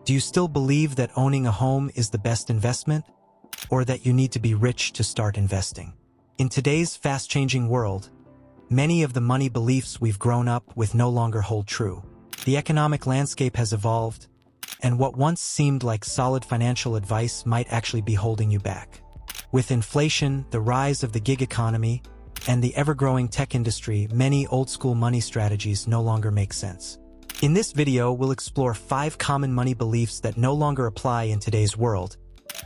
Do you still believe that owning a home is the best investment, or that you need to be rich to start investing? In today's fast-changing world, many of the money beliefs we've grown up with no longer hold true. The economic landscape has evolved, and what once seemed like solid financial advice might actually be holding you back. With inflation, the rise of the gig economy, and the ever-growing tech industry, many old-school money strategies no longer make sense. In this video, we'll explore 5 common money beliefs that no longer apply in today's world,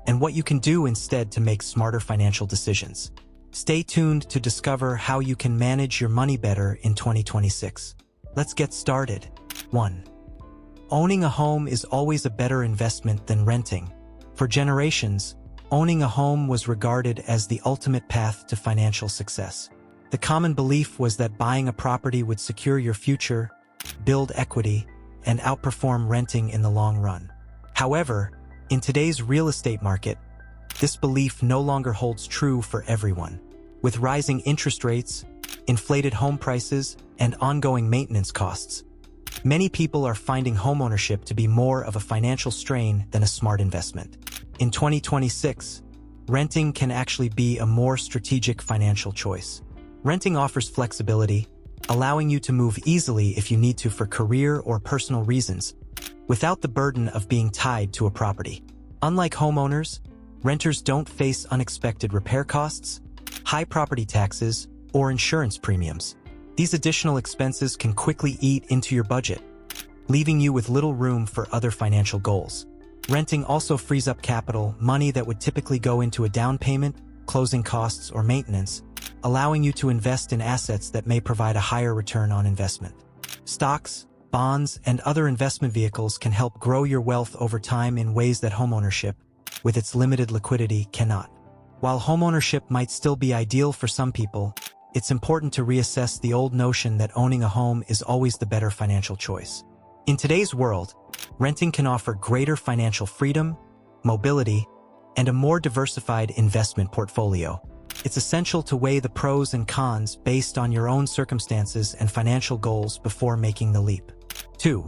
and what you can do instead to make smarter financial decisions. Stay tuned to discover how you can manage your money better in 2026. Let's get started. 1. Owning a home is always a better investment than renting. For generations, owning a home was regarded as the ultimate path to financial success. The common belief was that buying a property would secure your future, build equity, and outperform renting in the long run. However, in today's real estate market, this belief no longer holds true for everyone. With rising interest rates, inflated home prices, and ongoing maintenance costs, many people are finding homeownership to be more of a financial strain than a smart investment. In 2026, renting can actually be a more strategic financial choice. Renting offers flexibility, allowing you to move easily if you need to for career or personal reasons, without the burden of being tied to a property. Unlike homeowners, renters don't face unexpected repair costs, high property taxes, or insurance premiums. These additional expenses can quickly eat into your budget, leaving you with little room for other financial goals. Renting also frees up capital, money that would typically go into a down payment, closing costs, or maintenance, allowing you to invest in assets that may provide a higher return on investment. Stocks, bonds, and other investment vehicles can help grow your wealth over time in ways that homeownership, with its limited liquidity, cannot. While homeownership might still be ideal for some people, it's important to reassess the old notion that owning a home is always the better financial choice. In today's world, renting can offer greater financial freedom, mobility, and a more diversified investment portfolio. It's essential to weigh the pros and cons based on your own circumstances and financial goals before making the leap. 2.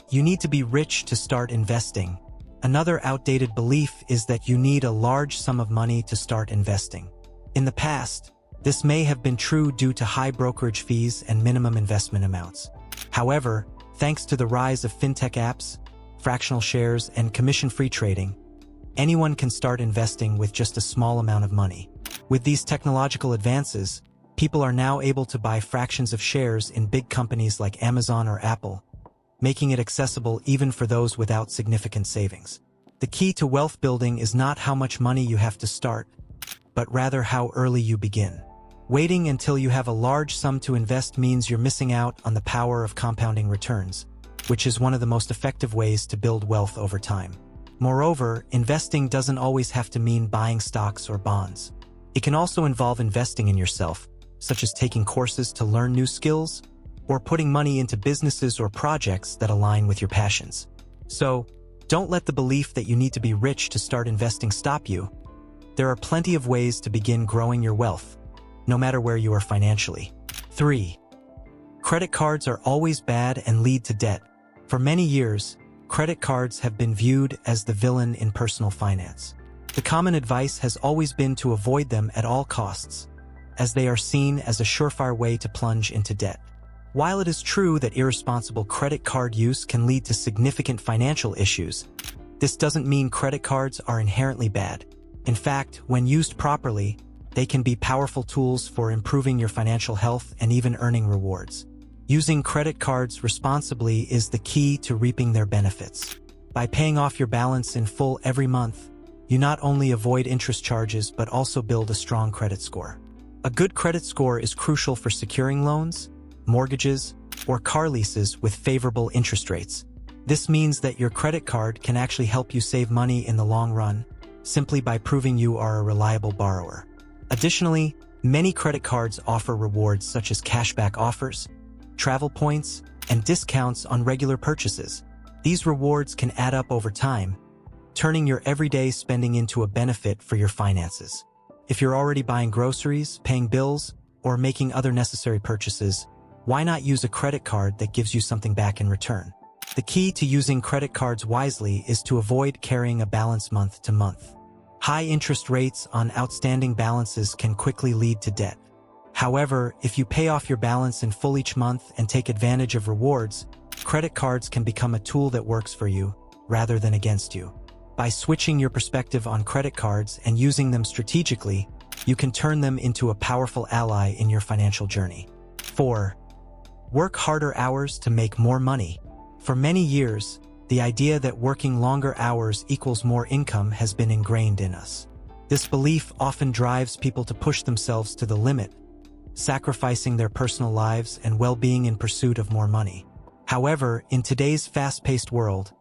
You need to be rich to start investing. Another outdated belief is that you need a large sum of money to start investing. In the past, this may have been true due to high brokerage fees and minimum investment amounts. However, thanks to the rise of fintech apps, fractional shares, and commission-free trading, anyone can start investing with just a small amount of money. With these technological advances, people are now able to buy fractions of shares in big companies like Amazon or Apple, making it accessible even for those without significant savings. The key to wealth building is not how much money you have to start, but rather how early you begin. Waiting until you have a large sum to invest means you're missing out on the power of compounding returns, which is one of the most effective ways to build wealth over time. Moreover, investing doesn't always have to mean buying stocks or bonds. It can also involve investing in yourself, such as taking courses to learn new skills, or putting money into businesses or projects that align with your passions. So, don't let the belief that you need to be rich to start investing stop you. There are plenty of ways to begin growing your wealth, no matter where you are financially. 3. Credit cards are always bad and lead to debt. For many years, credit cards have been viewed as the villain in personal finance. The common advice has always been to avoid them at all costs, as they are seen as a surefire way to plunge into debt. While it is true that irresponsible credit card use can lead to significant financial issues, this doesn't mean credit cards are inherently bad. In fact, when used properly, they can be powerful tools for improving your financial health and even earning rewards. Using credit cards responsibly is the key to reaping their benefits. By paying off your balance in full every month, you not only avoid interest charges but also build a strong credit score. A good credit score is crucial for securing loans, mortgages, or car leases with favorable interest rates. This means that your credit card can actually help you save money in the long run, simply by proving you are a reliable borrower. Additionally, many credit cards offer rewards such as cashback offers, travel points, and discounts on regular purchases. These rewards can add up over time, turning your everyday spending into a benefit for your finances. If you're already buying groceries, paying bills, or making other necessary purchases, why not use a credit card that gives you something back in return? The key to using credit cards wisely is to avoid carrying a balance month to month. High interest rates on outstanding balances can quickly lead to debt. However, if you pay off your balance in full each month and take advantage of rewards, credit cards can become a tool that works for you, rather than against you. By switching your perspective on credit cards and using them strategically, you can turn them into a powerful ally in your financial journey. 4. Work harder hours to make more money. For many years, the idea that working longer hours equals more income has been ingrained in us. This belief often drives people to push themselves to the limit, sacrificing their personal lives and well-being in pursuit of more money. However, in today's fast-paced world,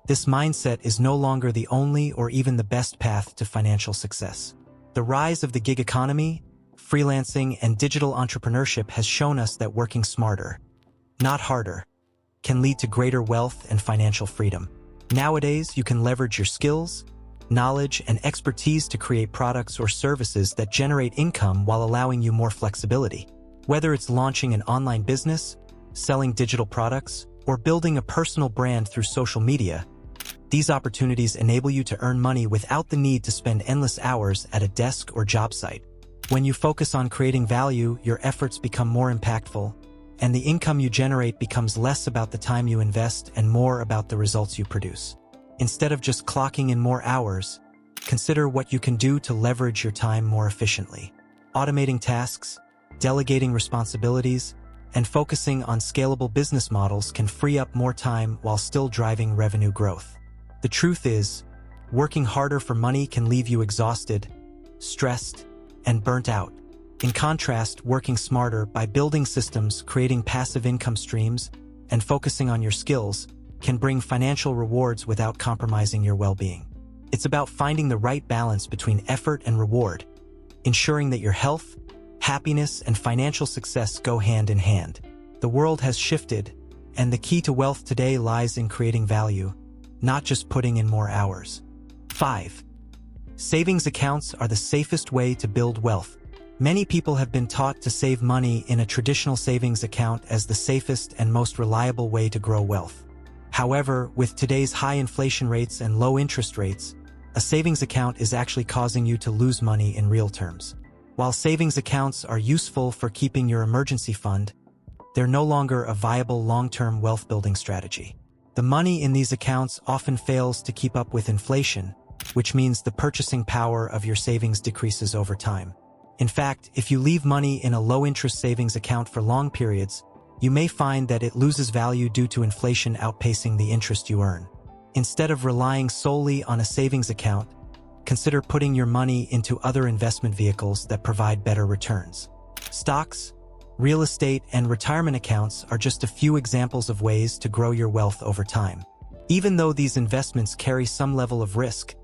this mindset is no longer the only or even the best path to financial success. The rise of the gig economy, freelancing, and digital entrepreneurship has shown us that working smarter, not harder, can lead to greater wealth and financial freedom. Nowadays, you can leverage your skills, knowledge, and expertise to create products or services that generate income while allowing you more flexibility. Whether it's launching an online business, selling digital products, or building a personal brand through social media, these opportunities enable you to earn money without the need to spend endless hours at a desk or job site. When you focus on creating value, your efforts become more impactful, and the income you generate becomes less about the time you invest and more about the results you produce. Instead of just clocking in more hours, consider what you can do to leverage your time more efficiently. Automating tasks, delegating responsibilities, and focusing on scalable business models can free up more time while still driving revenue growth. The truth is, working harder for money can leave you exhausted, stressed, and burnt out. In contrast, working smarter by building systems, creating passive income streams, and focusing on your skills can bring financial rewards without compromising your well-being. It's about finding the right balance between effort and reward, ensuring that your health, happiness, and financial success go hand in hand. The world has shifted, and the key to wealth today lies in creating value, not just putting in more hours. 5. Savings accounts are the safest way to build wealth. Many people have been taught to save money in a traditional savings account as the safest and most reliable way to grow wealth. However, with today's high inflation rates and low interest rates, a savings account is actually causing you to lose money in real terms. While savings accounts are useful for keeping your emergency fund, they're no longer a viable long-term wealth-building strategy. The money in these accounts often fails to keep up with inflation, which means the purchasing power of your savings decreases over time. In fact, if you leave money in a low-interest savings account for long periods, you may find that it loses value due to inflation outpacing the interest you earn. Instead of relying solely on a savings account, consider putting your money into other investment vehicles that provide better returns. Stocks, real estate, and retirement accounts are just a few examples of ways to grow your wealth over time. Even though these investments carry some level of risk,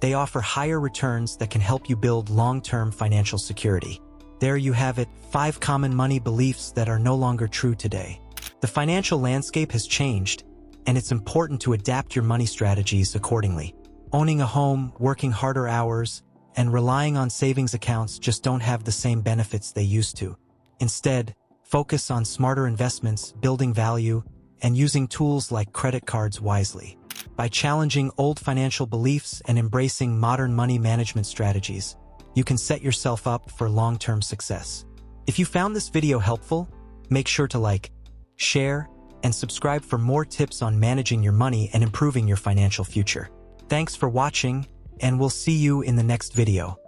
they offer higher returns that can help you build long-term financial security. There you have it, 5 common money beliefs that are no longer true today. The financial landscape has changed, and it's important to adapt your money strategies accordingly. Owning a home, working harder hours, and relying on savings accounts just don't have the same benefits they used to. Instead, focus on smarter investments, building value, and using tools like credit cards wisely. By challenging old financial beliefs and embracing modern money management strategies, you can set yourself up for long-term success. If you found this video helpful, make sure to like, share, and subscribe for more tips on managing your money and improving your financial future. Thanks for watching, and we'll see you in the next video.